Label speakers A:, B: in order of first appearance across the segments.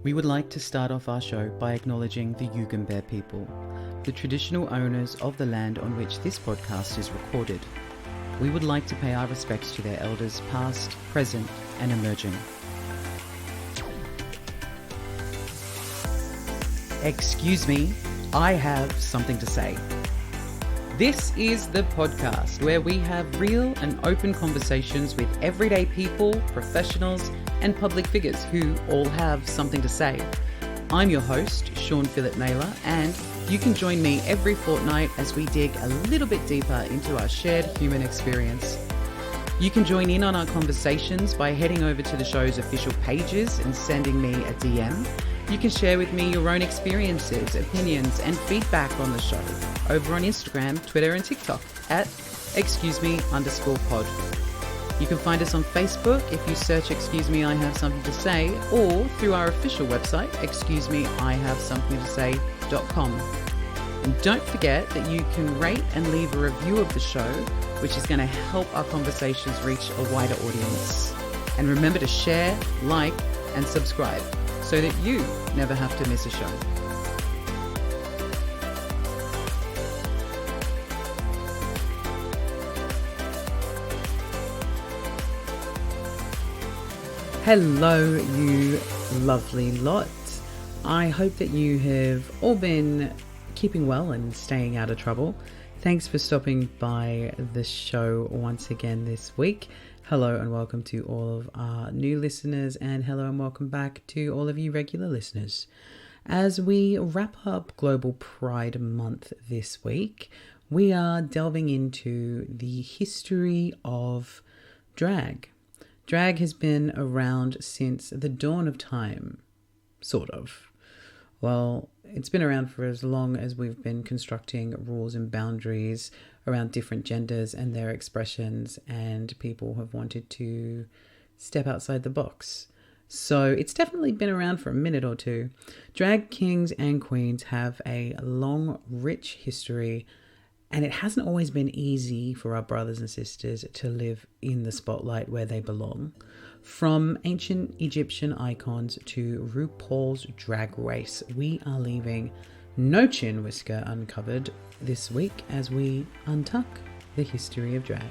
A: We would like to start off our show by acknowledging the Yugambeh people, the traditional owners of the land on which this podcast is recorded. We would like to pay our respects to their elders past, present, and emerging. Excuse me, I have something to say. This is the podcast where we have real and open conversations with everyday people, professionals, and public figures who all have something to say. I'm your host, Shaun Naylor, and you can join me every fortnight as we dig a little bit deeper into our shared human experience. You can join in on our conversations by heading over to the show's official pages and sending me a DM. You can share with me your own experiences, opinions, and feedback on the show over on Instagram, Twitter, and TikTok at @excuseme_pod. You can find us on Facebook if you search Excuse Me, I Have Something to Say, or through our official website, excusemeihavesomethingtosay.com. And don't forget that you can rate and leave a review of the show, which is going to help our conversations reach a wider audience. And remember to share, like, and subscribe so that you never have to miss a show. Hello, you lovely lot. I hope that you have all been keeping well and staying out of trouble. Thanks for stopping by the show once again this week. Hello and welcome to all of our new listeners, and hello and welcome back to all of you regular listeners. As we wrap up Global Pride Month this week, we are delving into the history of drag. Drag has been around since the dawn of time, sort of. Well, it's been around for as long as we've been constructing rules and boundaries around different genders and their expressions, and people have wanted to step outside the box. So it's definitely been around for a minute or two. Drag kings and queens have a long, rich history, and it hasn't always been easy for our brothers and sisters to live in the spotlight where they belong. From ancient Egyptian icons to RuPaul's Drag Race, we are leaving no chin whisker uncovered this week as we untuck the history of drag.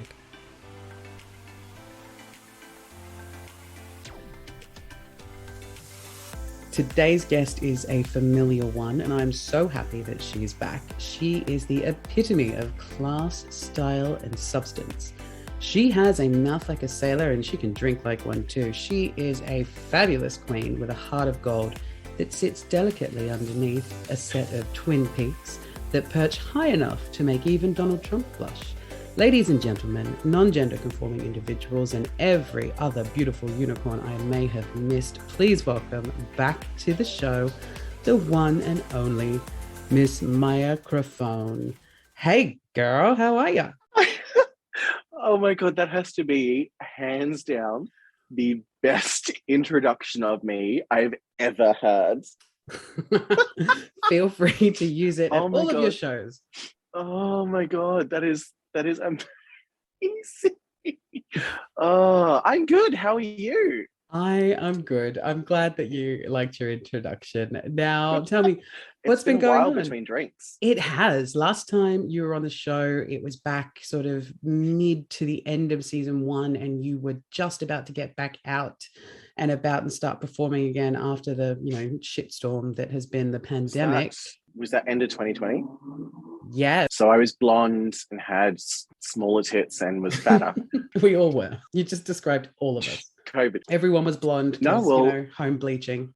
A: Today's guest is a familiar one, and I'm so happy that she is back. She is the epitome of class, style, and substance. She has a mouth like a sailor, and she can drink like one too. She is a fabulous queen with a heart of gold that sits delicately underneath a set of twin peaks that perch high enough to make even Donald Trump blush. Ladies and gentlemen, non-gender conforming individuals, and every other beautiful unicorn I may have missed, please welcome back to the show, the one and only Miss Mya Crafone. Hey girl, how are ya?
B: Oh my God, that has to be hands down the best introduction of me I've ever heard.
A: Feel free to use it at all of your shows.
B: Oh my God, that is amazing. Oh, I'm good. How are you?
A: I am good. I'm glad that you liked your introduction. Now, tell me, what's been going on
B: between drinks?
A: It has. Last time you were on the show, it was back sort of mid to the end of season 1, and you were just about to get back out and about and start performing again after the, shitstorm that has been the pandemic.
B: Was that end of 2020?
A: Yeah.
B: So I was blonde and had smaller tits and was fatter.
A: We all were. You just described all of us.
B: COVID.
A: Everyone was blonde because, home bleaching.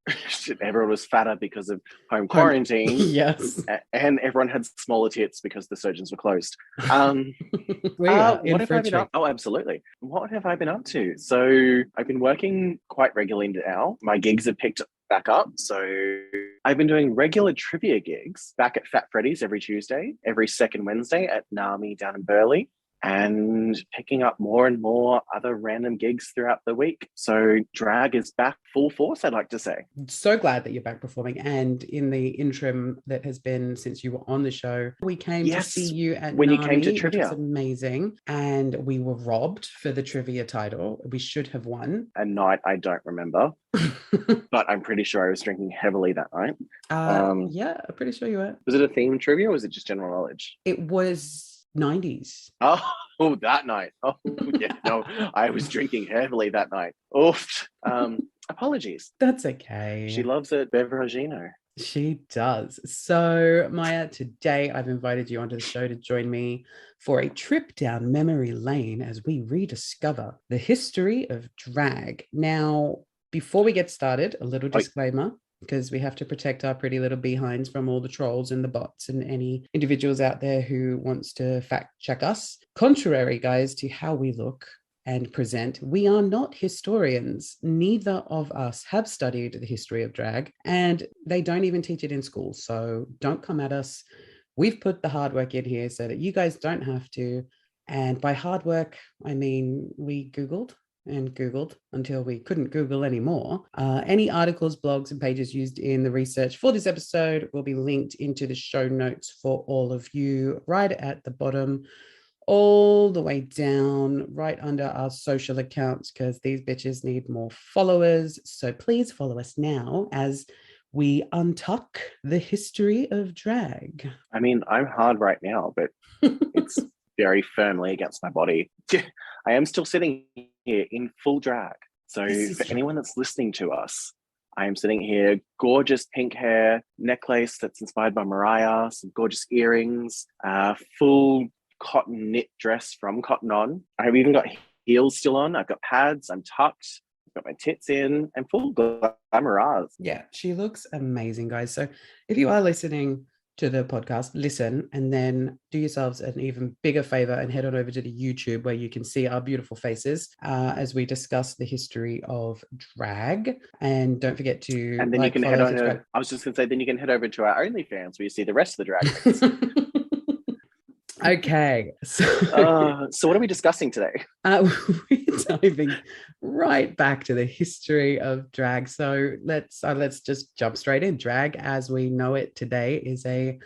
B: Everyone was fatter because of home quarantine.
A: Yes.
B: And everyone had smaller tits because the surgeons were closed.
A: We are in
B: what have I been up? Oh, absolutely. What have I been up to? So I've been working quite regularly now. My gigs have picked back up. So I've been doing regular trivia gigs back at Fat Freddy's every Tuesday, every second Wednesday at NAMI down in Burleigh. and picking up more and more other random gigs throughout the week. So drag is back full force, I'd like to say.
A: So glad that you're back performing. And in the interim that has been since you were on the show, we came to see you at
B: when
A: NAMI,
B: you came to trivia.
A: which was amazing. And we were robbed for the trivia title. We should have won.
B: A night I don't remember, but I'm pretty sure I was drinking heavily that night.
A: Yeah, I'm pretty sure you were.
B: Was it a theme trivia or was it just general knowledge?
A: It was 90s.
B: Oh, that night. Oh, yeah. No, I was drinking heavily that night. Oof. Apologies.
A: That's okay.
B: She loves it, Beveragino.
A: She does. So, Mya, today I've invited you onto the show to join me for a trip down memory lane as we rediscover the history of drag. Now, before we get started, a little disclaimer, because we have to protect our pretty little behinds from all the trolls and the bots and any individuals out there who wants to fact check us. Contrary, guys, to how we look and present, we are not historians. Neither of us have studied the history of drag, and they don't even teach it in school. So don't come at us. We've put the hard work in here so that you guys don't have to. And by hard work, I mean we Googled and Googled until we couldn't Google anymore. Any articles, blogs, and pages used in the research for this episode will be linked into the show notes for all of you right at the bottom, all the way down, right under our social accounts, because these bitches need more followers. So please follow us now as we untuck the history of drag.
B: I mean, I'm hard right now, but it's very firmly against my body. I am still sitting here in full drag. So for anyone that's listening to us, I am sitting here, gorgeous pink hair, necklace that's inspired by Mariah, some gorgeous earrings, full cotton knit dress from Cotton On. I've even got heels still on. I've got pads. I'm tucked. I've got my tits in and full glamour.
A: Yeah, she looks amazing, guys. So if you are listening to the podcast, listen, and then do yourselves an even bigger favor and head on over to the YouTube where you can see our beautiful faces as we discuss the history of drag. And don't forget to
B: and then you can head on. I was just going to say, then you can head over to our OnlyFans where you see the rest of the drag.
A: Okay,
B: so what are we discussing today?
A: We're diving right back to the history of drag. So let's just jump straight in. Drag, as we know it today, is a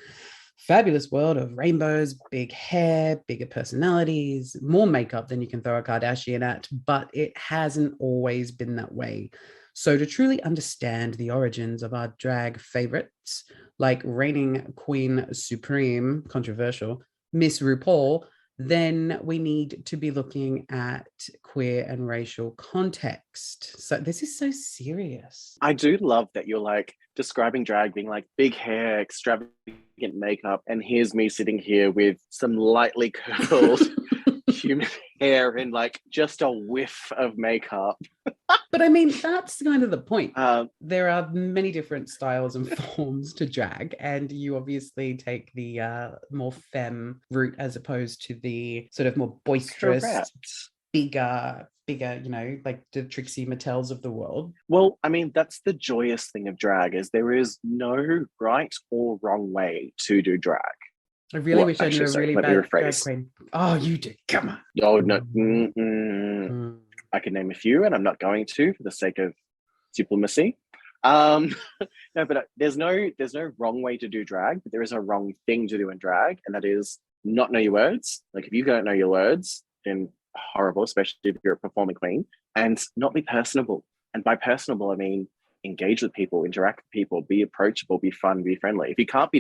A: fabulous world of rainbows, big hair, bigger personalities, more makeup than you can throw a Kardashian at, but it hasn't always been that way. So to truly understand the origins of our drag favorites, like reigning Queen Supreme, controversial, Miss RuPaul, then we need to be looking at queer and racial context. So this is so serious.
B: I do love that you're like describing drag being like big hair, extravagant makeup, and here's me sitting here with some lightly curled human hair and like just a whiff of makeup.
A: But I mean, that's kind of the point. There are many different styles and forms to drag, and you obviously take the more femme route as opposed to the sort of more boisterous, bigger, you know, like the Trixie Mattels of the world.
B: Well, I mean, that's the joyous thing of drag is there is no right or wrong way to do drag.
A: I really wish I knew a really bad drag queen. Oh, you did. Come on.
B: Oh, no. I can name a few, and I'm not going to for the sake of diplomacy. No, but there's no wrong way to do drag, but there is a wrong thing to do in drag, and that is not know your words. Like if you don't know your words, then horrible, especially if you're a performing queen, and not be personable. And by personable, I mean engage with people, interact with people, be approachable, be fun, be friendly. If you can't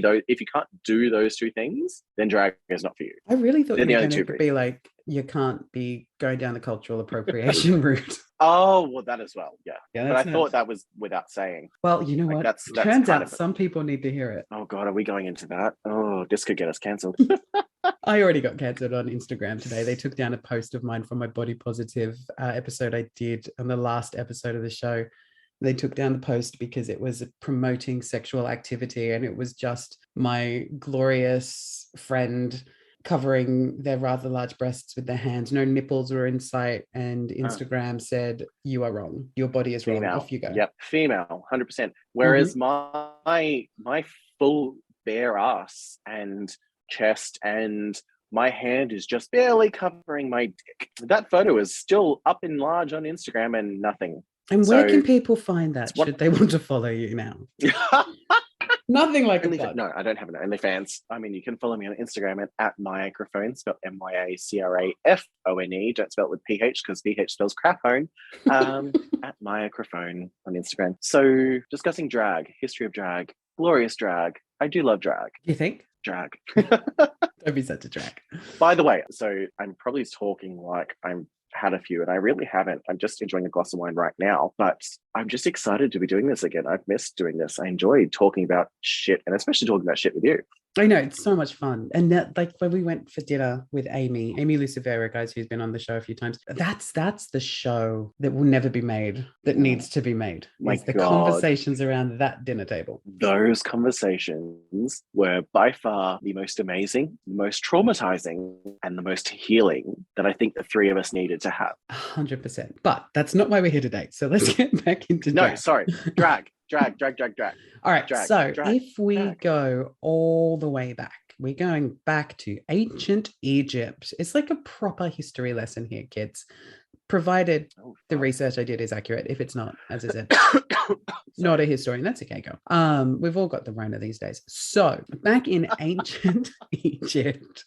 B: do those two things, then drag is not for you.
A: I really thought you were going to be like, you can't be going down the cultural appropriation route.
B: Oh, well, that as well, yeah. But I
A: nice.
B: Thought that was without saying.
A: Well, you know what? That's turns out some people need to hear it.
B: Oh God, are we going into that? Oh, this could get us cancelled.
A: I already got cancelled on Instagram today. They took down a post of mine from my body positive episode I did on the last episode of the show. They took down the post because it was promoting sexual activity, and it was just my glorious friend covering their rather large breasts with their hands. No nipples were in sight, and Instagram said, "You are wrong. Your body is
B: female.
A: Wrong. Off you go."
B: Yep, female, 100%. Whereas my full bare ass and chest and my hand is just barely covering my dick. That photo is still up in large on Instagram and nothing.
A: And where can people find that should they want to follow you now? Nothing like that.
B: No, I don't have an OnlyFans. I mean, you can follow me on Instagram at Mya Crafone, spelled MYACRAFONE. Don't spell it with PH because PH spells crapone. At Mya Crafone on Instagram. So discussing drag, history of drag, glorious drag. I do love drag.
A: You think?
B: Drag.
A: Don't be such a drag.
B: By the way, so I'm probably talking like I'm had a few, and I really haven't. I'm just enjoying a glass of wine right now, but I'm just excited to be doing this again. I've missed doing this. I enjoy talking about shit, and especially talking about shit with you.
A: I know, it's so much fun. And that, like when we went for dinner with Amy Lucifera, guys, who's been on the show a few times, that's the show that will never be made, that needs to be made. The conversations around that dinner table.
B: Those conversations were by far the most amazing, the most traumatizing, and the most healing that I think the three of us needed to have.
A: 100%. But that's not why we're here today. So let's get back into drag.
B: No, sorry. Drag.
A: All right, if we go all the way back, we're going back to ancient Egypt. It's like a proper history lesson here, kids. Provided the research I did is accurate. If it's not, as I said, not a historian. That's okay, go. We've all got the Rona these days. So back in ancient Egypt.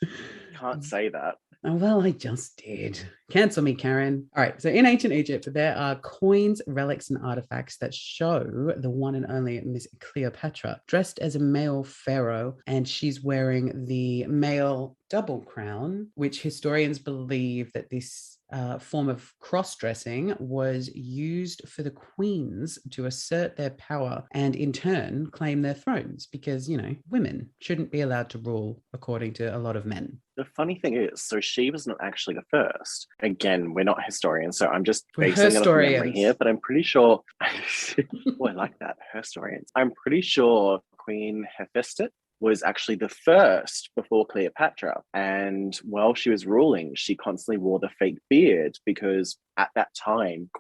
B: Can't say that.
A: Oh, well, I just did. Cancel me, Karen. All right. So in ancient Egypt, there are coins, relics, and artifacts that show the one and only Miss Cleopatra dressed as a male pharaoh, and she's wearing the male double crown, which historians believe that this form of cross-dressing was used for the queens to assert their power and in turn claim their thrones because, you know, women shouldn't be allowed to rule according to a lot of men.
B: The funny thing is, so she was not actually the first. Again, we're not historians, so I'm just basing it on memory here, but I'm pretty sure, oh, I like that, historians. I'm pretty sure Queen Hephaestus was actually the first before Cleopatra. And while she was ruling, she constantly wore the fake beard because at that time,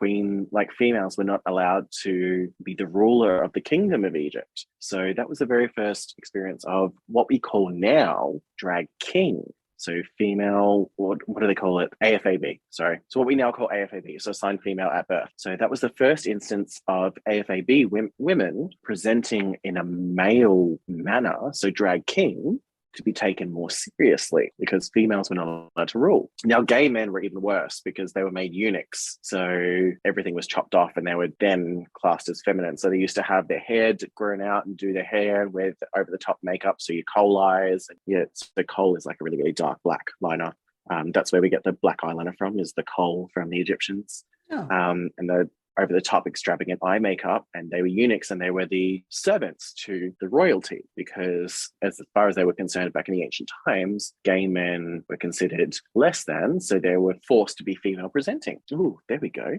B: females were not allowed to be the ruler of the kingdom of Egypt. So that was the very first experience of what we call now drag king. So female, what do they call it? AFAB, sorry. So what we now call AFAB, so assigned female at birth. So that was the first instance of AFAB women presenting in a male manner, so drag king, to be taken more seriously because females were not allowed to rule. Now, gay men were even worse because they were made eunuchs. So everything was chopped off and they were then classed as feminine. So they used to have their hair grown out and do their hair with over-the-top makeup. So your coal eyes. So the coal is like a really, really dark black liner. That's where we get the black eyeliner from, is the coal from the Egyptians. Oh. And the over-the-top extravagant eye makeup, and they were eunuchs and they were the servants to the royalty because as far as they were concerned back in the ancient times, gay men were considered less than, so they were forced to be female presenting. Ooh, there we go.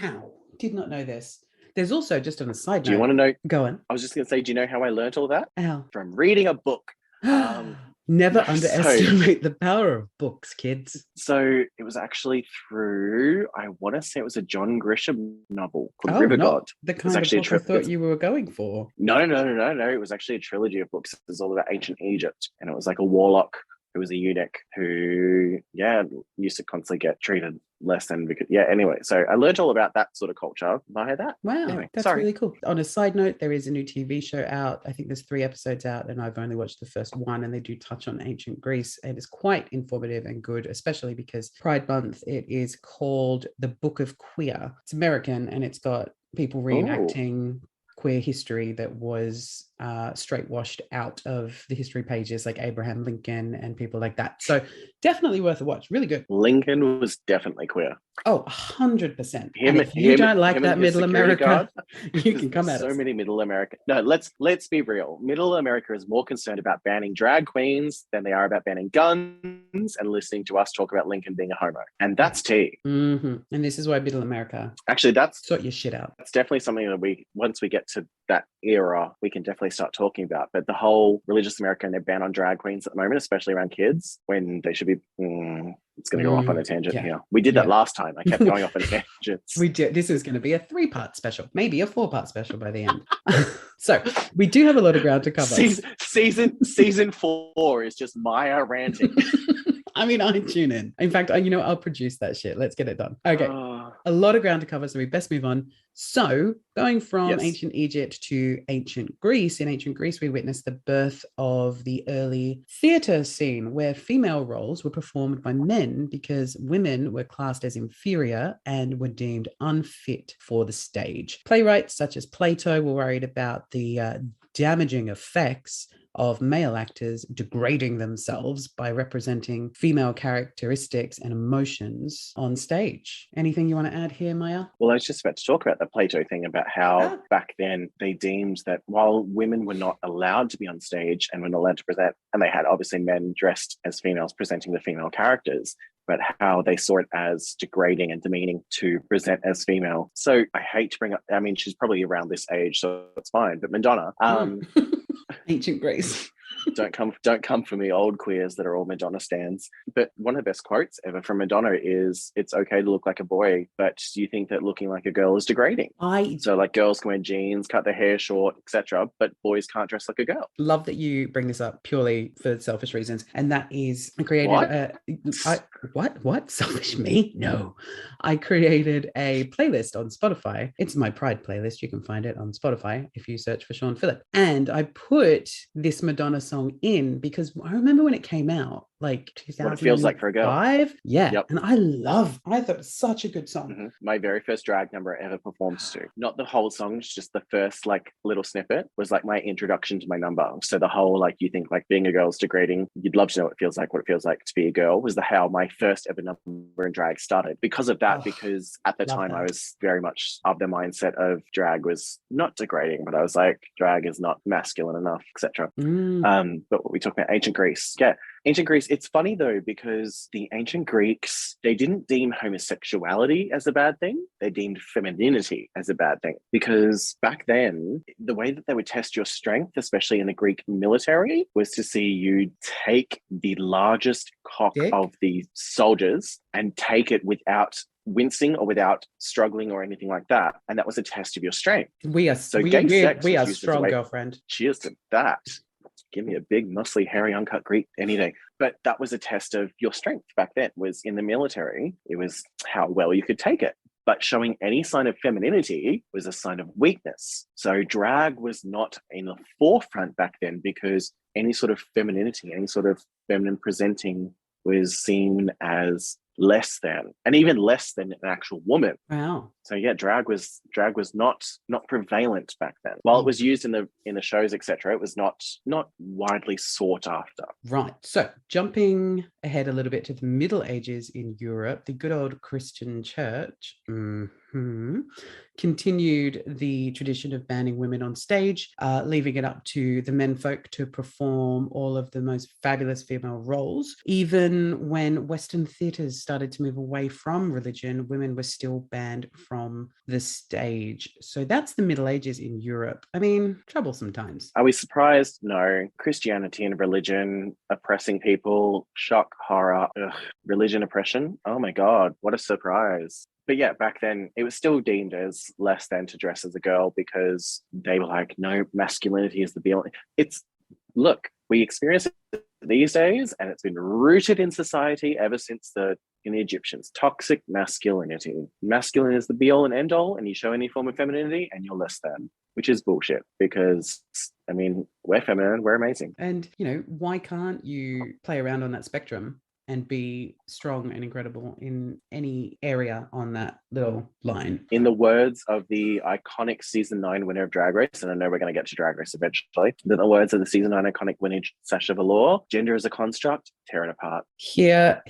A: Wow, did not know this. There's also, just on a side note.
B: Do you want to know?
A: Go on.
B: I was just going to say, do you know how I learned all that?
A: How?
B: From reading a book.
A: Never underestimate the power of books, kids.
B: So it was actually through, I want to say it was a John Grisham novel called River God.
A: The kind of book I thought you were going for.
B: No. It was actually a trilogy of books. It was all about ancient Egypt. And it was like a warlock who was a eunuch who, used to constantly get treated less than because anyway, so I learned all about that sort of culture via that.
A: Wow, anyway, that's really cool. On a side note, there is a new TV show out. I think there's 3 episodes out and I've only watched the first one, and they do touch on ancient Greece, and it's quite informative and good, especially because Pride Month. It is called The Book of Queer. It's American and it's got people reenacting queer history that was straight washed out of the history pages, like Abraham Lincoln and people like that. So definitely worth a watch. Really good.
B: Lincoln was definitely queer.
A: Oh, 100%. If you don't like that Middle America, you can come at us.
B: So many Middle America. No, let's be real. Middle America is more concerned about banning drag queens than they are about banning guns and listening to us talk about Lincoln being a homo. And that's tea.
A: Mm-hmm. And this is why Middle America.
B: Actually, that's
A: sort your shit out.
B: That's definitely something that once we get to that era, we can definitely start talking about. But the whole religious America and their ban on drag queens at the moment, especially around kids, when they should be it's going to go off on a tangent here. We did that last time. I kept going off on tangents.
A: We did. This is going to be a 3-part special, maybe a 4-part special by the end. So we do have a lot of ground to cover.
B: Season 4 is just Mya ranting.
A: I mean, I tune in. In fact, I'll produce that shit. Let's get it done. Okay. A lot of ground to cover, so we best move on. So, going from ancient Egypt to ancient Greece, in ancient Greece, we witnessed the birth of the early theatre scene where female roles were performed by men because women were classed as inferior and were deemed unfit for the stage. Playwrights such as Plato were worried about the damaging effects of male actors degrading themselves by representing female characteristics and emotions on stage. Anything you want to add here, Mya?
B: Well, I was just about to talk about the Plato thing, about how back then they deemed that while women were not allowed to be on stage and were not allowed to present, and they had obviously men dressed as females presenting the female characters, but how they saw it as degrading and demeaning to present as female. So I hate to bring up, I mean, she's probably around this age, so it's fine, but Madonna,
A: ancient Greece.
B: Don't come for me, old queers that are all Madonna stans. But one of the best quotes ever from Madonna is, "It's okay to look like a boy, but do you think that looking like a girl is degrading?" So like girls can wear jeans, cut their hair short, etc., but boys can't dress like a girl.
A: Love that you bring this up purely for selfish reasons, and that is I created what selfish me? No, I created a playlist on Spotify. It's my Pride playlist. You can find it on Spotify if you search for Sean Phillip, and I put this Madonna song in because I remember when it came out, like 2005.
B: What it feels like for a girl.
A: Yeah. Yep. And I thought it was such a good song.
B: Mm-hmm. My very first drag number I ever performed to. Not the whole song, just the first like little snippet was like my introduction to my number. So the whole like, you think like being a girl is degrading, you'd love to know what it feels like to be a girl, was how my first ever number in drag started. Because of that, because at the time I was very much of the mindset of drag was not degrading, but I was like, drag is not masculine enough, etc. But what we talk about, ancient Greece. Yeah. Ancient Greece, it's funny though, because the ancient Greeks, they didn't deem homosexuality as a bad thing. They deemed femininity as a bad thing. Because back then, the way that they would test your strength, especially in the Greek military, was to see you take the largest cock of the soldiers and take it without wincing or without struggling or anything like that. And that was a test of your strength.
A: We are strong, girlfriend.
B: Cheers to that. Give me a big, muscly, hairy, uncut Greek any day. But that was a test of your strength back then, was in the military. It was how well you could take it. But showing any sign of femininity was a sign of weakness. So drag was not in the forefront back then because any sort of femininity, any sort of feminine presenting was seen as less than, and even less than an actual woman.
A: Wow.
B: So yeah, drag was not prevalent back then. While it was used in the shows, etc., it was not widely sought after.
A: Right. So jumping ahead a little bit to the Middle Ages in Europe, the good old Christian church continued the tradition of banning women on stage, leaving it up to the menfolk to perform all of the most fabulous female roles. Even when Western theatres started to move away from religion, women were still banned from the stage. So that's the Middle Ages in Europe. I mean, troublesome times.
B: Are we surprised? No. Christianity and religion oppressing people, shock, horror, religion oppression. Oh my God, what a surprise. But yeah, back then it was still deemed as less than to dress as a girl because they were like, no, masculinity is the be all. Look, we experience it these days and it's been rooted in society ever since in the Egyptians. Toxic masculinity. Masculine is the be all and end all, and you show any form of femininity and you're less than, which is bullshit because, I mean, we're feminine, we're amazing.
A: And, why can't you play around on that spectrum and be strong and incredible in any area on that little line?
B: In the words of the iconic season 9 winner of Drag Race, and I know we're going to get to Drag Race eventually, in the words of the season 9 iconic winner Sasha Velour, gender is a construct, tear it apart.
A: Here.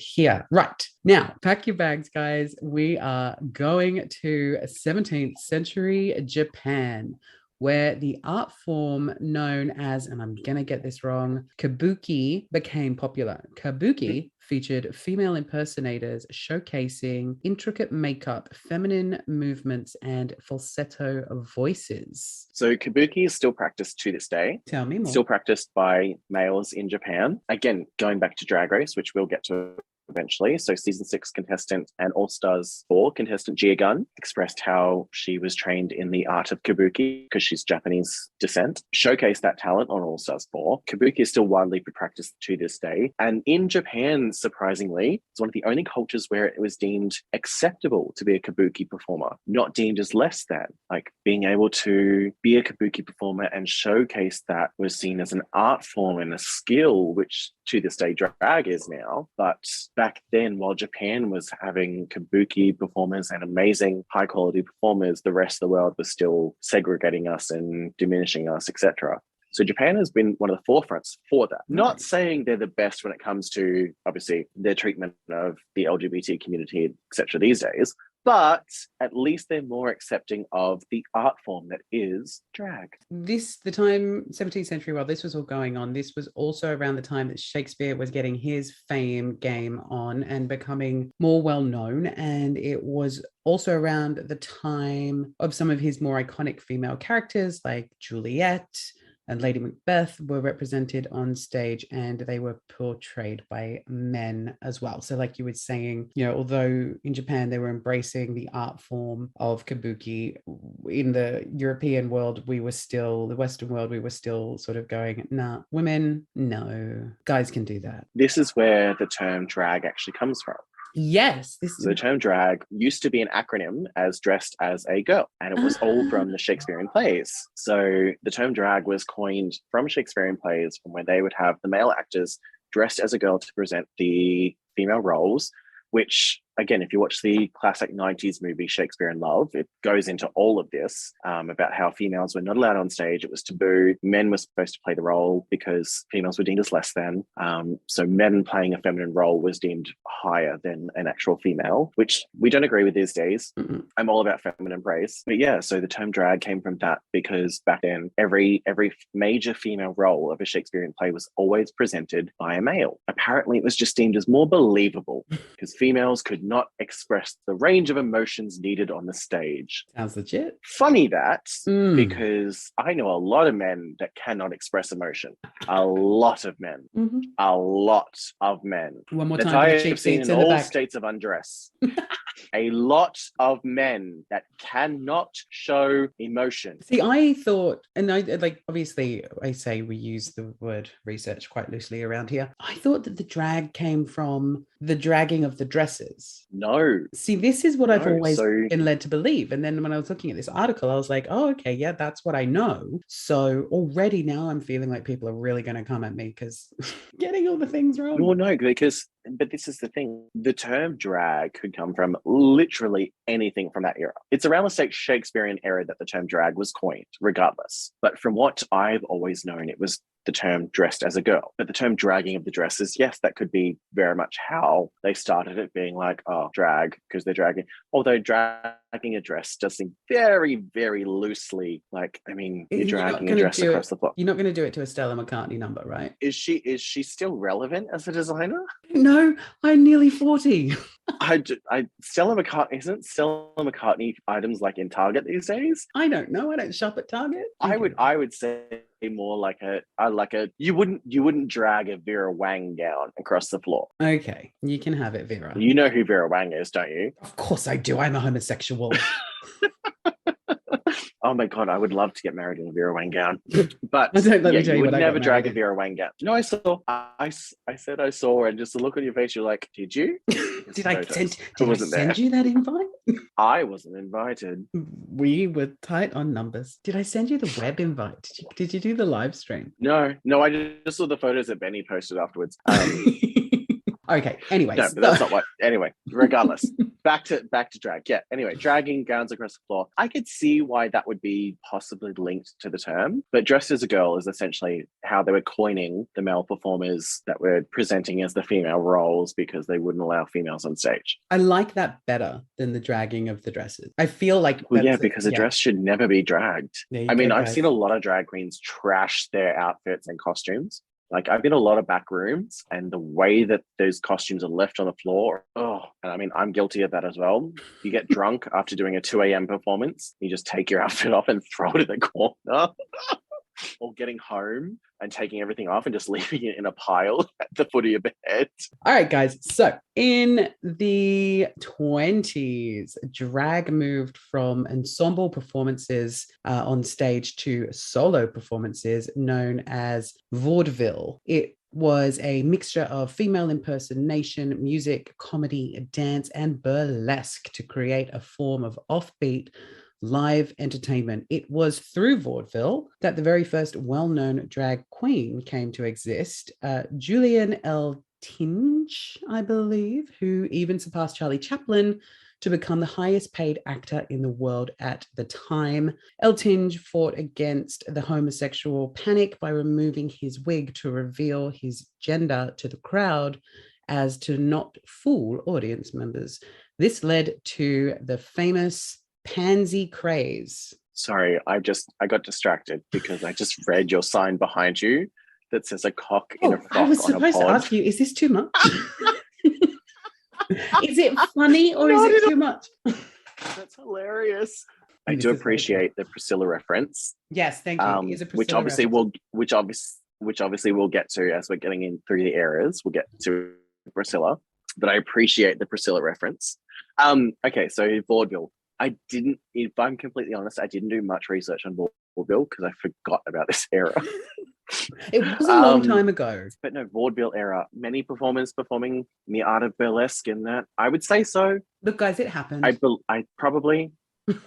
A: Right. Now, pack your bags, guys. We are going to 17th century Japan, where the art form known as, and I'm going to get this wrong, kabuki became popular. Kabuki featured female impersonators showcasing intricate makeup, feminine movements, and falsetto voices.
B: So kabuki is still practiced to this day.
A: Tell me more.
B: Still practiced by males in Japan. Again, going back to Drag Race, which we'll get to eventually. So season 6 contestant and All Stars 4 contestant Gia Gunn expressed how she was trained in the art of kabuki because she's Japanese descent, showcased that talent on All Stars 4. Kabuki is still widely practiced to this day. And in Japan, surprisingly, it's one of the only cultures where it was deemed acceptable to be a kabuki performer, not deemed as less than. Like being able to be a kabuki performer and showcase that was seen as an art form and a skill, which to this day drag is now. But back then, while Japan was having kabuki performers and amazing high quality performers, the rest of the world was still segregating us and diminishing us, etc. So Japan has been one of the forefronts for that. Not saying they're the best when it comes to, obviously, their treatment of the LGBT community, etc. these days, but at least they're more accepting of the art form that is drag.
A: The time, 17th century, while this was all going on, this was also around the time that Shakespeare was getting his fame game on and becoming more well-known. And it was also around the time of some of his more iconic female characters like Juliet and Lady Macbeth were represented on stage, and they were portrayed by men as well. So like you were saying, although in Japan they were embracing the art form of kabuki, in the European world, the Western world, we were still sort of going, nah, women, no, guys can do that.
B: This is where the term drag actually comes from.
A: Yes.
B: The term drag used to be an acronym as dressed as a girl, and it was all from the Shakespearean plays. So the term drag was coined from Shakespearean plays, from where they would have the male actors dressed as a girl to present the female roles, which, again, if you watch the classic 90s movie Shakespeare in Love, it goes into all of this about how females were not allowed on stage. It was taboo. Men were supposed to play the role because females were deemed as less than. So men playing a feminine role was deemed higher than an actual female, which we don't agree with these days. Mm-hmm. I'm all about feminine praise. But yeah, so the term drag came from that because back then, every major female role of a Shakespearean play was always presented by a male. Apparently, it was just deemed as more believable because females could not express the range of emotions needed on the stage.
A: Sounds legit.
B: Funny that, because I know a lot of men that cannot express emotion. A lot of men. Mm-hmm. A lot of men.
A: One more
B: that
A: time.
B: I have seen in all states of undress. A lot of men that cannot show emotion.
A: See, I thought, and obviously I say we use the word research quite loosely around here. I thought that the drag came from the dragging of the dresses.
B: No.
A: See, this is what I've always been led to believe. And then when I was looking at this article, I was like, oh, okay, yeah, that's what I know. So already now I'm feeling like people are really going to come at me because getting all the things wrong.
B: Well, no, but this is the thing. The term drag could come from literally anything from that era. It's around the Shakespearean era that the term drag was coined, regardless. But from what I've always known, it was the term dressed as a girl. But the term dragging of the dresses, yes, that could be very much how they started it, being like, oh, drag, because they're dragging. Although dragging a dress does seem very, very loosely like, I mean, you're dragging a dress across the floor.
A: You're not going to do it to a Stella McCartney number, right?
B: Is she still relevant as a designer?
A: No, I'm nearly 40.
B: Stella McCartney, isn't Stella McCartney items like in Target these days?
A: I don't know. I don't shop at Target.
B: I would say more like you wouldn't drag a Vera Wang gown across the floor.
A: Okay, you can have it, Vera.
B: You know who Vera Wang is, don't you?
A: Of course I do. I'm a homosexual.
B: Oh my God, I would love to get married in a Vera Wang gown. But
A: you
B: would never drag a Vera Wang gown. No, I saw. I said I saw, and just the look on your face, you're like, did you?
A: Did I send you that invite?
B: I wasn't invited.
A: We were tight on numbers. Did I send you the web invite? Did you do the live stream?
B: No, I just saw the photos that Benny posted afterwards.
A: Okay, anyway.
B: No, but that's not what. Anyway, regardless, back to drag. Yeah. Anyway, dragging gowns across the floor. I could see why that would be possibly linked to the term, but dressed as a girl is essentially how they were coining the male performers that were presenting as the female roles because they wouldn't allow females on stage.
A: I like that better than the dragging of the dresses. I feel like
B: because a dress should never be dragged. I mean, I've seen a lot of drag queens trash their outfits and costumes. Like, I've been in a lot of back rooms, and the way that those costumes are left on the floor, and I mean, I'm guilty of that as well. You get drunk after doing a 2 a.m. performance, you just take your outfit off and throw it in the corner. or getting home and taking everything off and just leaving it in a pile at the foot of your bed.
A: All right, guys. So in the 20s, drag moved from ensemble performances on stage to solo performances known as vaudeville. It was a mixture of female impersonation, music, comedy, dance, and burlesque to create a form of offbeat live entertainment. It was through vaudeville that the very first well-known drag queen came to exist, Julian L. Tinge, I believe, who even surpassed Charlie Chaplin to become the highest paid actor in the world at the time. Eltinge fought against the homosexual panic by removing his wig to reveal his gender to the crowd as to not fool audience members. This led to the famous pansy craze.
B: Sorry, I got distracted because I just read your sign behind you that says a cock in a frock on a pod.
A: I was supposed to ask you, is this too much? Is it funny or is it too much?
B: That's hilarious. I do appreciate the Priscilla reference.
A: Yes, thank you. It is a Priscilla
B: which obviously
A: reference.
B: which obviously we'll get to as we're getting in through the eras. We'll get to Priscilla, but I appreciate the Priscilla reference. Okay, so vaudeville. If I'm completely honest, I didn't do much research on vaudeville because I forgot about this era.
A: It was a long time ago.
B: But no, vaudeville era. Many performers performing the art of burlesque in that. I would say so.
A: Look, guys, it happened.
B: I probably,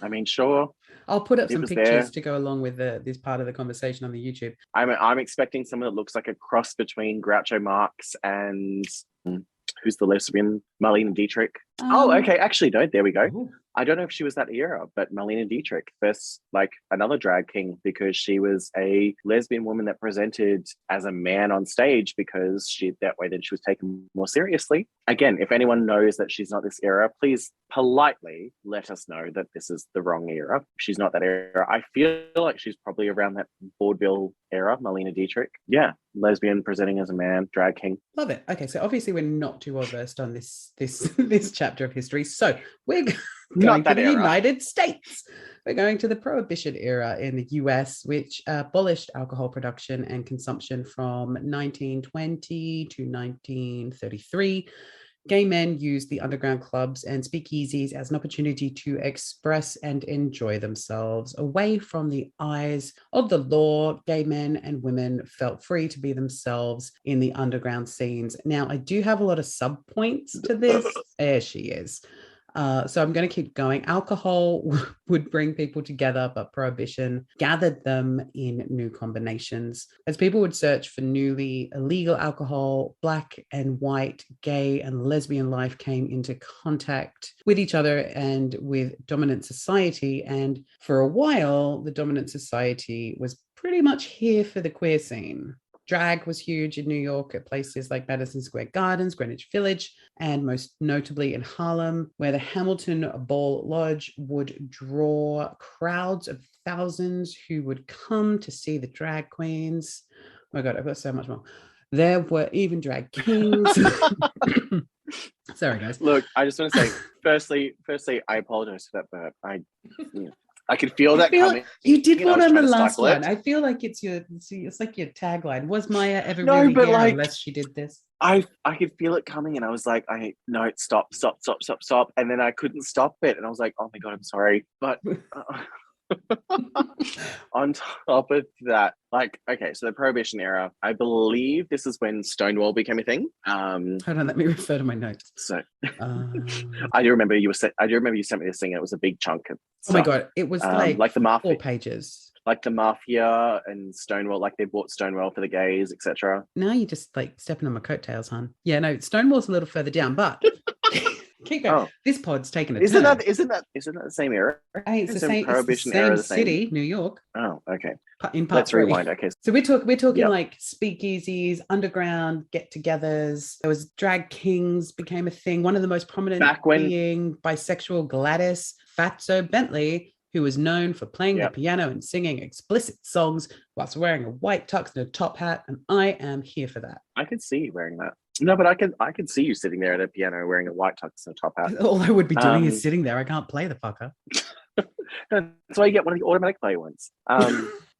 B: I mean, sure.
A: I'll put up some pictures
B: there
A: to go along with this part of the conversation on the YouTube.
B: I'm expecting someone that looks like a cross between Groucho Marx and who's the lesbian? Marlene Dietrich. Okay. Actually, no, there we go.
A: Ooh.
B: I don't know if she was that era, but Marlene Dietrich, first, like another drag king, because she was a lesbian woman that presented as a man on stage because that way then she was taken more seriously. Again, if anyone knows that she's not this era, please politely let us know that this is the wrong era. She's not that era. I feel like she's probably around that vaudeville era, Marlene Dietrich. Yeah, lesbian presenting as a man, drag king.
A: Love it. Okay, so obviously we're not too well versed on this chapter of history. So we're going to the United States. We're going to the Prohibition era in the US, which abolished alcohol production and consumption from 1920 to 1933. Gay men used the underground clubs and speakeasies as an opportunity to express and enjoy themselves. Away from the eyes of the law, gay men and women felt free to be themselves in the underground scenes. Now, I do have a lot of sub-points to this. There she is. So I'm going to keep going. Alcohol would bring people together, but prohibition gathered them in new combinations. As people would search for newly illegal alcohol, black and white, gay and lesbian life came into contact with each other and with dominant society. And for a while, the dominant society was pretty much here for the queer scene. Drag was huge in New York at places like Madison Square Gardens, Greenwich Village, and most notably in Harlem, where the Hamilton Ball Lodge would draw crowds of thousands who would come to see the drag queens. Oh my God, I've got so much more. There were even drag kings. Sorry, guys.
B: Look, I just want to say, firstly, I apologize for that burp. I could feel that coming.
A: You did one on the last one. I feel like it's like your tagline. Was Mya ever really here unless she did this?
B: I could feel it coming, and I was like, no, stop, and then I couldn't stop it, and I was like, oh my God, I'm sorry, but. On top of that, okay, so the Prohibition era, I believe this is when Stonewall became a thing.
A: Hold on, let me refer to my notes.
B: So I do remember you sent me this thing, and it was a big chunk of stuff.
A: Oh my God, it was like the mafia, 4 pages.
B: Like the mafia and Stonewall, like they bought Stonewall for the gays, etc.
A: Now you're just like stepping on my coattails, hon. Yeah, no, Stonewall's a little further down, but keep going. Oh. This pod's taken a
B: turn.
A: Isn't
B: that the same era?
A: It's the same Prohibition era, the same city, New York.
B: Oh, okay.
A: In part
B: Let's
A: 3.
B: Rewind. Okay.
A: So we're talking like speakeasies, underground get-togethers. There was drag kings became a thing. One of the most prominent being bisexual Gladys Fatso Bentley, who was known for playing the piano and singing explicit songs whilst wearing a white tux and a top hat, and I am here for that. I
B: could see you wearing that. No, but I can see you sitting there at a piano wearing a white tux and a top hat.
A: All I would be doing is sitting there. I can't play the fucker.
B: That's why you get one of the automatic play ones.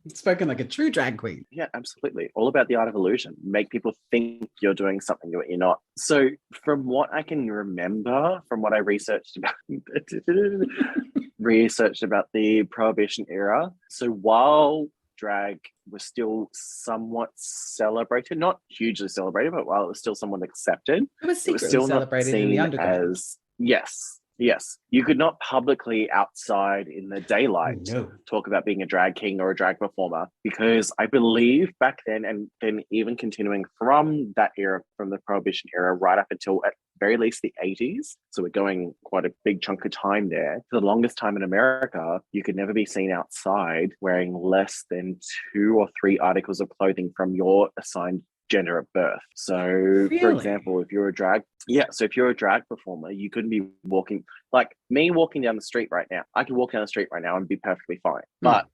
A: Spoken like a true drag queen.
B: Yeah, absolutely. All about the art of illusion. Make people think you're doing something that you're not. So from what I can remember, from what I researched about the Prohibition era. So while drag was still somewhat celebrated, not hugely celebrated, but while it was still somewhat accepted,
A: It was
B: it was
A: secretly
B: still not
A: celebrated in the
B: seen
A: underground.
B: as, yes. You could not publicly outside in the daylight
A: No.
B: talk about being a drag king or a drag performer, because I believe back then, and then even continuing from that era, from the Prohibition era right up until at very least the 80s, so we're going quite a big chunk of time there, for the longest time in America, you could never be seen outside wearing less than 2 or 3 articles of clothing from your assigned gender at birth. So
A: Really?
B: for example, if you're a drag performer, you couldn't be walking, like me walking down the street right now. I could walk down the street right now and be perfectly fine. But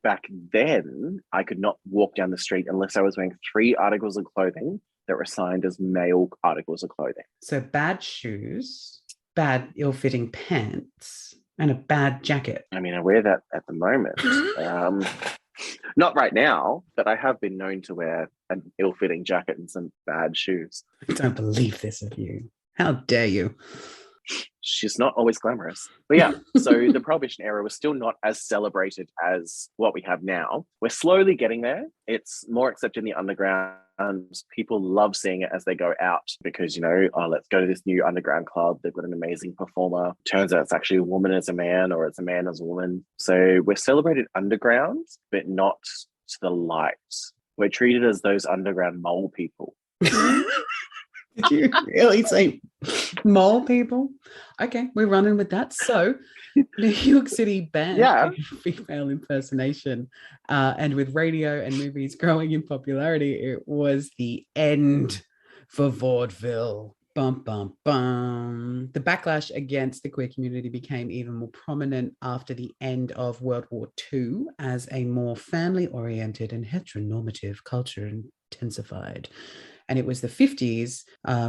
B: back then, I could not walk down the street unless I was wearing 3 articles of clothing that were assigned as male articles of clothing.
A: So bad shoes, bad ill-fitting pants, and a bad jacket.
B: I mean, I wear that at the moment. Not right now, but I have been known to wear an ill-fitting jacket and some bad shoes.
A: I don't believe this of you. How dare you?
B: She's not always glamorous. But yeah, so the Prohibition era was still not as celebrated as what we have now. We're slowly getting there. It's more accepted in the underground. People love seeing it as they go out because, you know, oh, let's go to this new underground club. They've got an amazing performer. Turns out it's actually a woman as a man, or it's a man as a woman. So we're celebrated underground, but not to the light. We're treated as those underground mole people.
A: Did you really say mole people? Okay, we're running with that. So, New York City banned female impersonation, and with radio and movies growing in popularity, it was the end for vaudeville. Bum, bum, bum. The backlash against the queer community became even more prominent after the end of World War II as a more family-oriented and heteronormative culture intensified. And it was the 50s,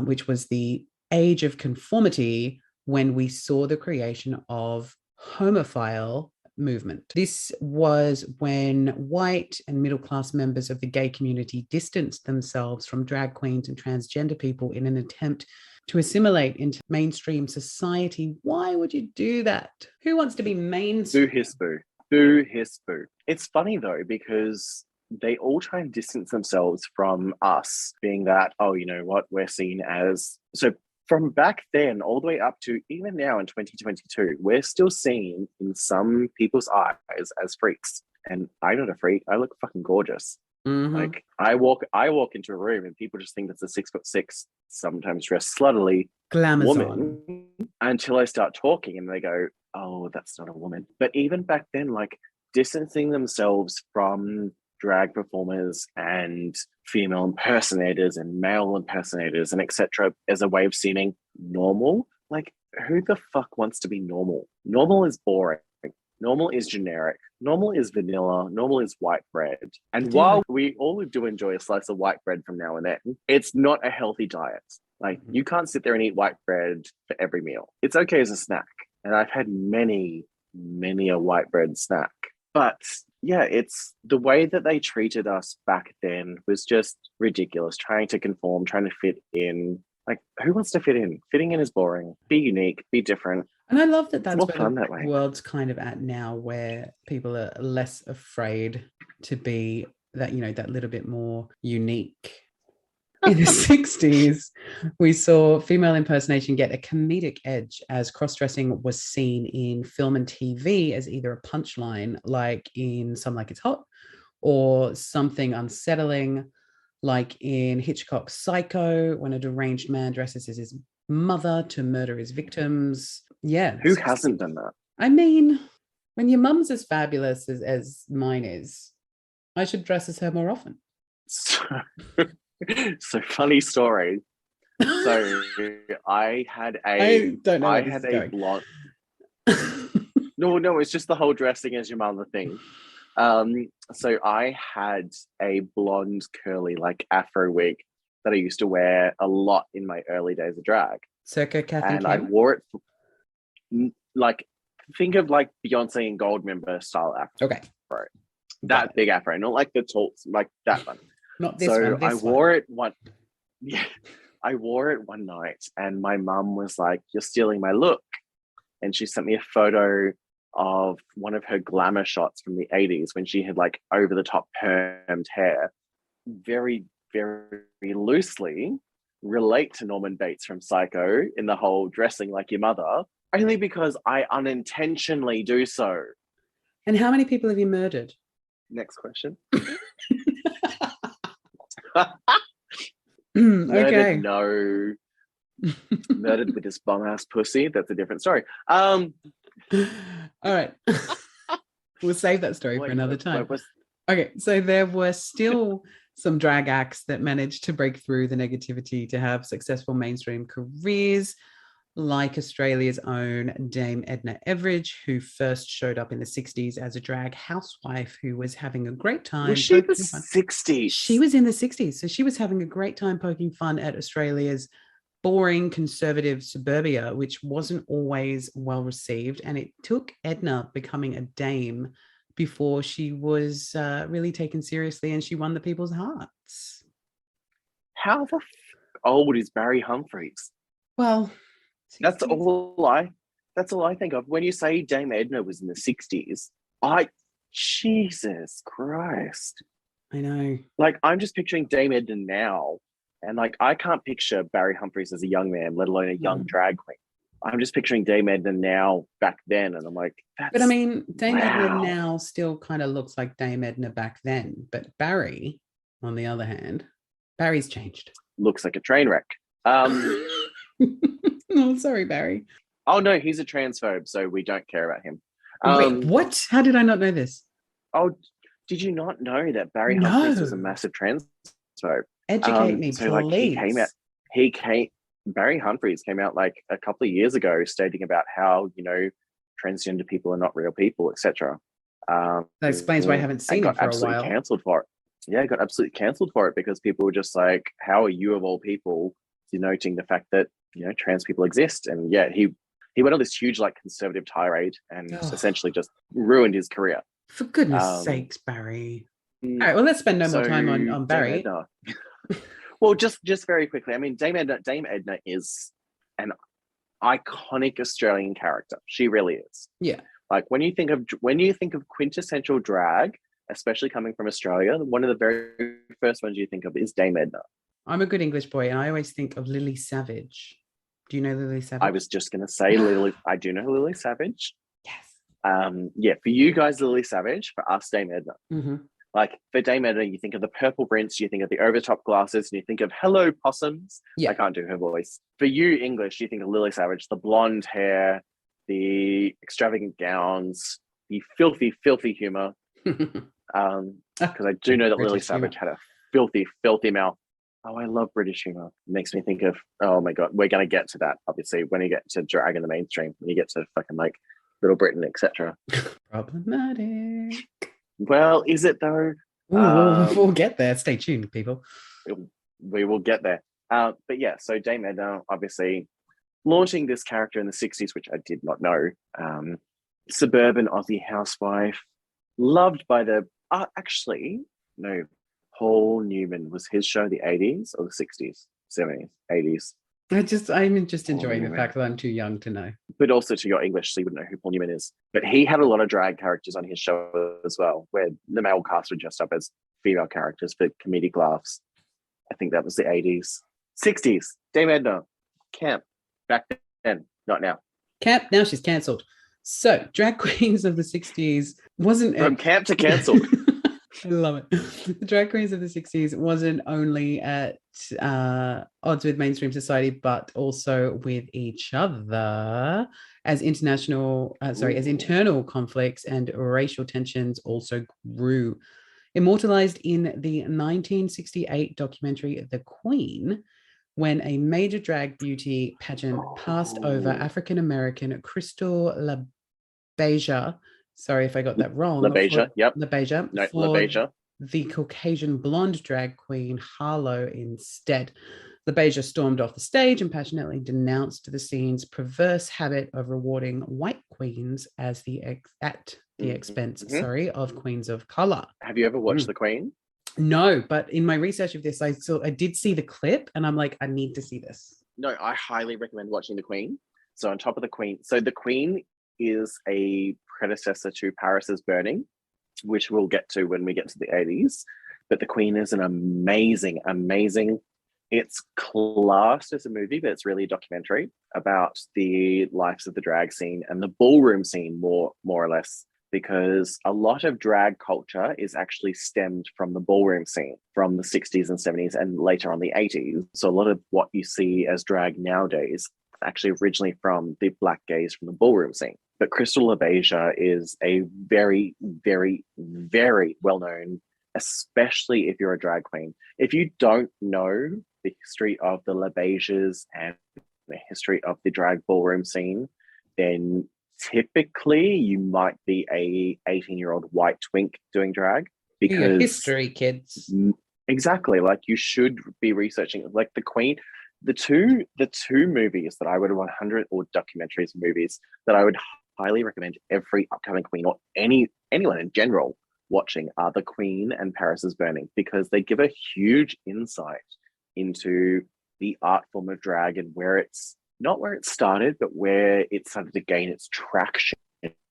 A: which was the age of conformity, when we saw the creation of homophile movement. This was when white and middle-class members of the gay community distanced themselves from drag queens and transgender people in an attempt to assimilate into mainstream society. Why would you do that? Who wants to be mainstream?
B: Boo hiss boo. Boo hiss boo. It's funny though, because they all try and distance themselves from us, being that, oh, you know what, we're seen as... So from back then all the way up to even now in 2022, we're still seen in some people's eyes as freaks. And I'm not a freak. I look fucking gorgeous. Mm-hmm. Like I walk into a room and people just think that's a 6'6", sometimes dressed sluttily woman, until I start talking and they go, oh, that's not a woman. But even back then, like distancing themselves from drag performers and female impersonators and male impersonators and etc. as a way of seeming normal. Like, who the fuck wants to be normal? Normal is boring. Normal is generic. Normal is vanilla. Normal is white bread. And while we all do enjoy a slice of white bread from now and then, it's not a healthy diet. Like, you can't sit there and eat white bread for every meal. It's okay as a snack. And I've had many a white bread snack. But yeah, it's the way that they treated us back then was just ridiculous. Trying to conform, trying to fit in. Like, who wants to fit in? Fitting in is boring. Be unique, be different.
A: And I love that that's where the world's kind of at now, where people are less afraid to be that, you know, that little bit more unique. In the 60s, we saw female impersonation get a comedic edge as cross-dressing was seen in film and TV as either a punchline, like in Some Like It's Hot, or something unsettling, like in Hitchcock's Psycho, when a deranged man dresses as his mother to murder his victims. Yeah.
B: Who hasn't done that?
A: I mean, when your mum's as fabulous as mine is, I should dress as her more often.
B: So funny story. So I had a blonde. No, it's just the whole dressing as your mother thing. So I had a blonde curly like afro wig that I used to wear a lot in my early days of drag.
A: Circa Kathy
B: and I wore it like, think of like Beyonce and Goldmember style afro.
A: Okay.
B: That big afro, not like the tall, like that one.
A: Not this
B: So
A: one. This
B: I wore it one. Yeah, I wore it one night, and my mum was like, "You're stealing my look," and she sent me a photo of one of her glamour shots from the 80s when she had like over the top permed hair. Very, very loosely relate to Norman Bates from Psycho in the whole dressing like your mother, only because I unintentionally do so.
A: And how many people have you murdered?
B: Next question.
A: Okay.
B: Murdered, no. Murdered with this bum ass pussy. That's a different story.
A: All right. We'll save that story for another time. Okay, so there were still some drag acts that managed to break through the negativity to have successful mainstream careers, like Australia's own Dame Edna Everage, who first showed up in the 60s as a drag housewife who was having a great time.
B: Was she in the 60s?
A: She was in the 60s. So she was having a great time poking fun at Australia's boring conservative suburbia, which wasn't always well received. And it took Edna becoming a dame before she was really taken seriously, and she won the people's hearts.
B: How the old is Barry Humphries?
A: Well, 60s.
B: That's all I think of when you say Dame Edna was in the 60s. Jesus Christ.
A: I know.
B: Like, I'm just picturing Dame Edna now, and like I can't picture Barry Humphries as a young man, let alone a young drag queen. I'm just picturing Dame Edna now back then, and I'm like,
A: but I mean, Dame Edna now still kind of looks like Dame Edna back then. But Barry, on the other hand, Barry's changed.
B: Looks like a train wreck.
A: Oh, sorry, Barry.
B: Oh no, he's a transphobe, so we don't care about him.
A: Wait, what? How did I not know this?
B: Oh, did you not know that Barry Humphries was a massive transphobe?
A: Educate me,
B: so
A: please.
B: Like Barry Humphries came out like a couple of years ago stating about how, transgender people are not real people, etc.
A: That explains why I haven't seen it for a while.
B: Cancelled for it. Yeah, got absolutely cancelled for it because people were just like, how are you of all people denoting the fact that, trans people exist? And yeah, he went on this huge like conservative tirade and essentially just ruined his career.
A: For goodness sakes, Barry. All right, well, let's spend no more time on Barry.
B: Well, just very quickly, I mean, Dame Edna is an iconic Australian character. She really is.
A: Yeah.
B: Like when you think of quintessential drag, especially coming from Australia, one of the very first ones you think of is Dame Edna.
A: I'm a good English boy, and I always think of Lily Savage. Do you know Lily Savage?
B: I was just going to say Lily. I do know Lily Savage.
A: Yes.
B: Yeah, for you guys, Lily Savage. For us, Dame Edna.
A: Mm-hmm.
B: Like for Dame Edna, you think of the purple rinse, you think of the over-top glasses, and you think of hello possums. Yeah. I can't do her voice. For you, English, you think of Lily Savage, the blonde hair, the extravagant gowns, the filthy, filthy humor. Because I do know that British Lily Savage had a filthy, filthy mouth. Oh, I love British humor. It makes me think of, oh my God, we're going to get to that, obviously, when you get to drag in the mainstream, when you get to fucking like Little Britain, etc.
A: Problematic.
B: Well, is it though?
A: We'll get there. Stay tuned, people.
B: We will get there. But yeah, so Dame Edna, obviously, launching this character in the 60s, which I did not know. Suburban Aussie housewife, loved by Paul Newman was his show, the 80s or the 60s, 70s, 80s.
A: I'm just enjoying the fact that I'm too young to know.
B: But also to your English, so you wouldn't know who Paul Newman is. But he had a lot of drag characters on his show as well, where the male cast would dress up as female characters for comedic laughs. I think that was the 80s. 60s, Dame Edna, camp, back then, not now.
A: Camp, now she's cancelled. So, drag queens of the 60s wasn't...
B: From camp to cancelled.
A: I love it. The drag queens of the 60s wasn't only at odds with mainstream society, but also with each other as internal conflicts and racial tensions also grew. Immortalized in the 1968 documentary The Queen, when a major drag beauty pageant passed over African-American Crystal LaBeija. Sorry if I got that wrong.
B: LaBeija, yep.
A: LaBeija.
B: No, LaBeija.
A: The Caucasian blonde drag queen Harlow instead. LaBeija stormed off the stage and passionately denounced the scene's perverse habit of rewarding white queens at the expense,
B: Mhm.
A: sorry, of queens of color.
B: Have you ever watched The Queen?
A: No, but in my research of this, I did see the clip and I'm like, I need to see this.
B: No, I highly recommend watching The Queen. So on top of The Queen, so The Queen is a predecessor to Paris's Burning, which we'll get to when we get to the 80s. But The Queen is an amazing, amazing. It's classed as a movie, but it's really a documentary about the lives of the drag scene and the ballroom scene, more or less, because a lot of drag culture is actually stemmed from the ballroom scene from the 60s and 70s and later on the 80s. So a lot of what you see as drag nowadays actually originally from the black gays from the ballroom scene. But Crystal LaBeija is a very, very, very well-known, especially if you're a drag queen. If you don't know the history of the LaBeijas and the history of the drag ballroom scene, then typically you might be a 18-year-old white twink doing drag, because
A: your history, kids.
B: Exactly, like you should be researching, like The Queen. The two movies that I would 100, or documentaries movies that I would highly recommend every upcoming queen or anyone in general watching are The Queen and Paris's Burning, because they give a huge insight into the art form of drag and where it's not where it started, but where it started to gain its traction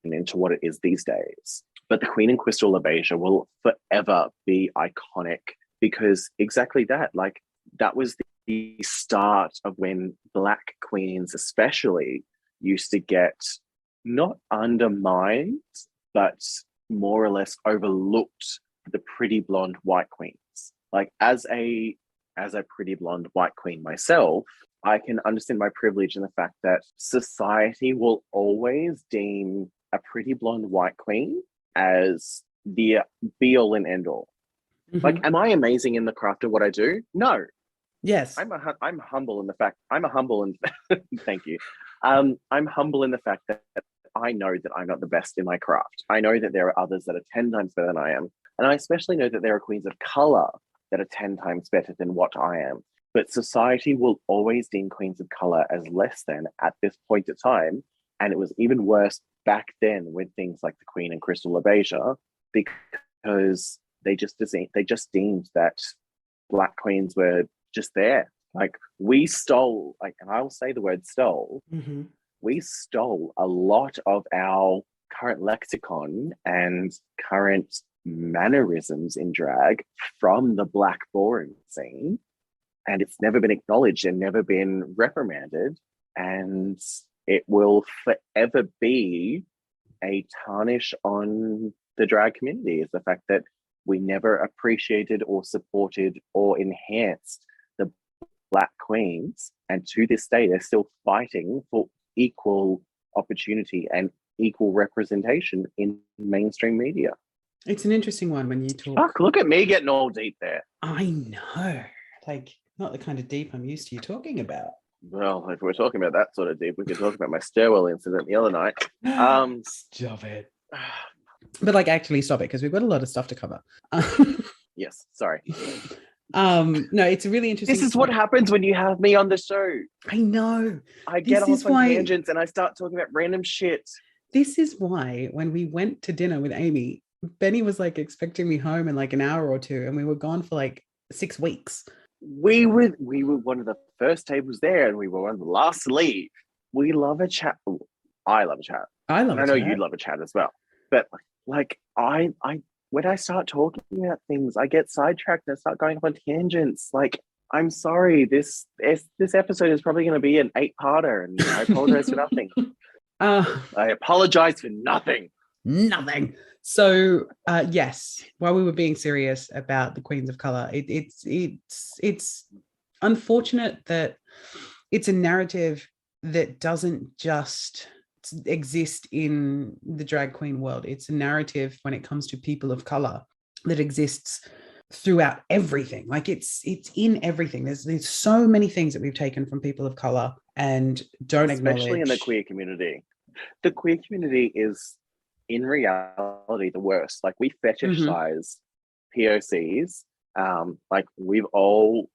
B: into what it is these days. But The Queen and Crystal LaBeija will forever be iconic, because exactly that, like that was the start of when Black queens especially used to get not undermined, but more or less overlooked, the pretty blonde white queens. Like as a pretty blonde white queen myself, I can understand my privilege in the fact that society will always deem a pretty blonde white queen as the be all and end all. Mm-hmm. Like, am I amazing in the craft of what I do? No.
A: Yes.
B: I'm humble in the fact thank you. I'm humble in the fact that I know that I'm not the best in my craft. I know that there are others that are 10 times better than I am. And I especially know that there are queens of color that are 10 times better than what I am. But society will always deem queens of color as less than at this point in time. And it was even worse back then with things like The Queen and Crystal LaBeija, because they just deemed that Black queens were just there. Like we stole, like, and I will say the word stole,
A: mm-hmm.
B: We stole a lot of our current lexicon and current mannerisms in drag from the Black ballroom scene. And it's never been acknowledged and never been reprimanded. And it will forever be a tarnish on the drag community, is the fact that we never appreciated or supported or enhanced the Black queens. And to this day, they're still fighting for equal opportunity and equal representation in mainstream media.
A: It's an interesting one when you talk.
B: Fuck, look at me getting all deep there.
A: I know. Like, not the kind of deep I'm used to you talking about.
B: Well, if we're talking about that sort of deep, we could talk about my stairwell incident the other night.
A: Stop it. But like, actually stop it, because we've got a lot of stuff to cover.
B: Yes, sorry.
A: No, it's a really interesting.
B: This is what happens when you have me on the show.
A: I know.
B: I get off on tangents and I start talking about random shit.
A: This is why when we went to dinner with Amy, Benny was like expecting me home in like an hour or two, and we were gone for like 6 weeks.
B: We were one of the first tables there, and we were one of the last to leave. We love a chat. I love a chat.
A: I know
B: you love a chat as well. But like I when I start talking about things, I get sidetracked and I start going off on tangents. Like, I'm sorry, this episode is probably going to be an 8-parter, and I apologize for nothing. I apologize for nothing.
A: Nothing. So yes, while we were being serious about the Queens of Color, it's unfortunate that it's a narrative that doesn't just exist in the drag queen world. It's a narrative when it comes to people of color that exists throughout everything. Like it's in everything. There's so many things that we've taken from people of color and don't acknowledge.
B: Especially in the queer community. The queer community is in reality the worst. Like we fetishize POCs. Like we've all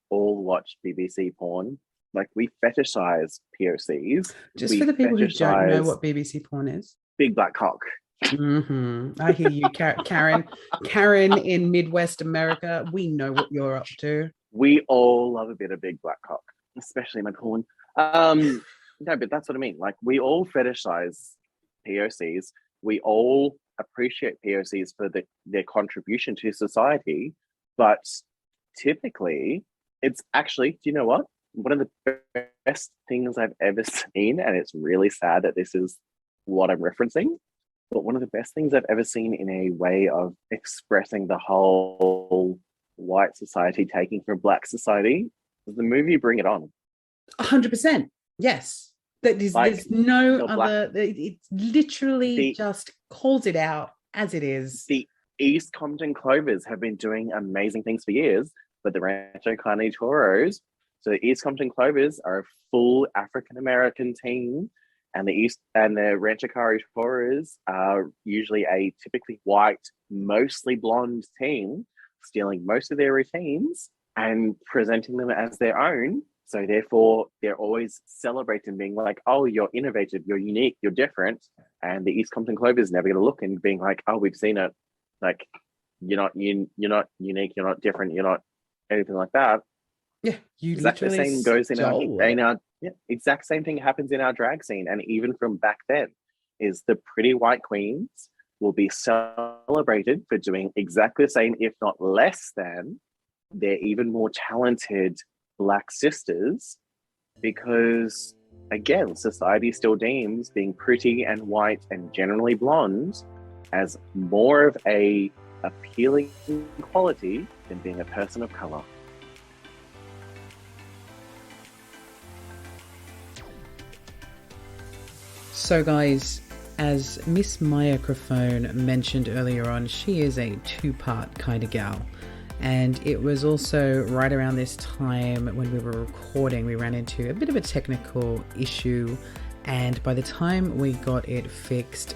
B: watched BBC porn. Like we fetishize POCs.
A: Just for the people who don't know what BBC porn is.
B: Big black cock.
A: I hear you, Karen in Midwest America. We know what you're up to.
B: We all love a bit of big black cock, especially my porn. No, but that's what I mean. Like, we all fetishize POCs. We all appreciate POCs for their contribution to society, but typically, it's actually, do you know what? One of the best things I've ever seen, and it's really sad that this is what I'm referencing, but one of the best things I've ever seen in a way of expressing the whole white society taking from black society was the movie Bring It On.
A: 100%. Yes. There's no other, it literally just calls it out as it is.
B: The East Compton Clovers have been doing amazing things for years, but the Rancho Carne Toros, so the East Compton Clovers are a full African-American team, and the Rancho Carne Toros are usually a typically white, mostly blonde team, stealing most of their routines and presenting them as their own. So therefore, they're always celebrating, being like, oh, you're innovative, you're unique, you're different. And the East Compton Clovers never going to look and being like, oh, we've seen it. Like, you're not unique, you're not different, you're not anything like that.
A: Yeah, you
B: exactly the same goes in our exact same thing happens in our drag scene. And even from back then, is the pretty white queens will be celebrated for doing exactly the same, if not less than, their even more talented black sisters, because again, society still deems being pretty and white and generally blonde as more of a appealing quality than being a person of color.
A: So guys, as Miss Mya Crafone mentioned earlier on, she is a two-part kind of gal. And it was also right around this time when we were recording, we ran into a bit of a technical issue. And by the time we got it fixed,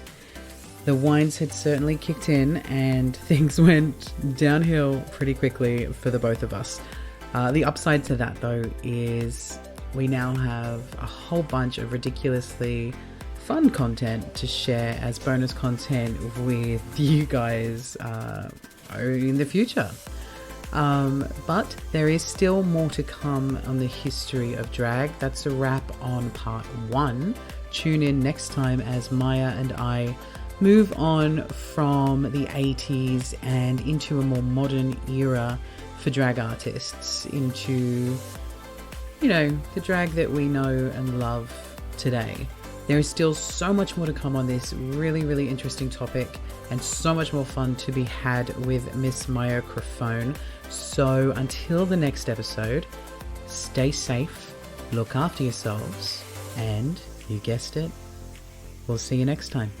A: the wines had certainly kicked in and things went downhill pretty quickly for the both of us. The upside to that, though, is we now have a whole bunch of ridiculously fun content to share as bonus content with you guys in the future. But there is still more to come on the history of drag. That's a wrap on part 1. Tune in next time as Mya and I move on from the 80s and into a more modern era for drag artists, into, you know, the drag that we know and love today. There is still so much more to come on this really, really interesting topic, and so much more fun to be had with Miss Mya Crafone. So until the next episode, stay safe, look after yourselves, and you guessed it, we'll see you next time.